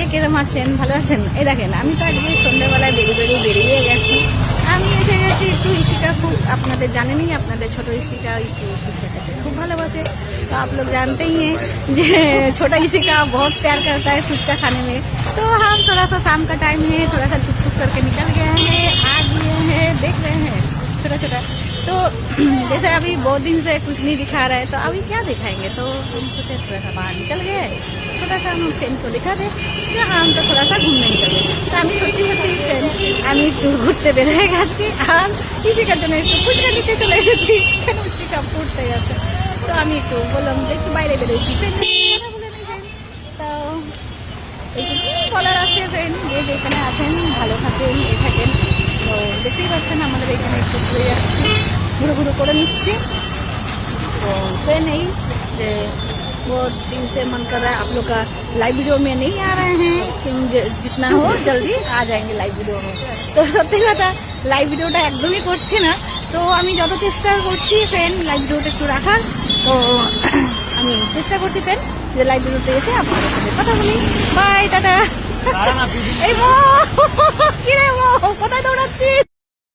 কে কেরম আছেন, ভালো আছেন? এই দেখেন, আমি তো আজকে সন্ধ্যাবেলায় বেরিয়ে গেছি। আমি এসে গেছি একটু ইশিকা, খুব আপনাদের জানেনই, আপনাদের ছোট ইশিকা একটু ফুচকাটাকে খুব ভালোবাসে। तो आप लोग जानते ही हैं कि छोटा इशिका बहुत प्यार करता है फुचका खाने में। तो हम थोड़ा सा शाम का टाइम है, थोड़ा सा टुक टुक करके निकल गए हैं, आ गए हैं, देख रहे हैं छोटा छोटा। तो जैसे अभी बहुत दिन से कुछ नहीं दिखा रहा है, तो अभी क्या दिखाएंगे, तो हम सोचे थोड़ा सा बाहर निकल गए, छोटा सा हम फ्रेंड को दिखा दे कि हम तो थोड़ा सा घूमने निकल गए। तो আমি সত্যি সত্যি ফ্রেন্ড, আমি একটু ঘুরতে বেরিয়ে গেছি আর ইশিকার জন্য একটু ফুচকা নিতে চলে এসেছি, কেন ইশিকা পড়তে গেছে। তো আমি একটু বললাম যে একটু বাইরে বেরোচ্ছি, ফ্রেন্ড কথা বলে নেবেন। তো এইটুকুই বলার আছে ফ্রেন্ড, যে যেখানে আছেন ভালো থাকেন, এ থাকেন। तो देखते ही पाচ্ছেন আমাদের এখানে একটু ঘুরে যাচ্ছি, ঘুরে ঘুরে করে নিচ্ছি। तो से नहीं যে बहुत दिन से मन कर रहा है आप लोग का लाइव वीडियो में नहीं आ रहे हैं, जितना हो जल्दी आ जाएंगे लाइव वीडियो में। तो সত্যি কথা লাইভ ভিডিওটা একদমই করছি না, তো আমি যত চেষ্টা করছি ফ্রেন্ড লাইভ ভিডিওটা একটু রাখার। তো আমি চেষ্টা করছি ফ্রেন্ড যে লাইভ ভিডিওতে এসে আপনাদের সাথে কথা বলি। Bye, tata. এই মো, কিরে মো, কোথায় দৌড়াচ্ছিস?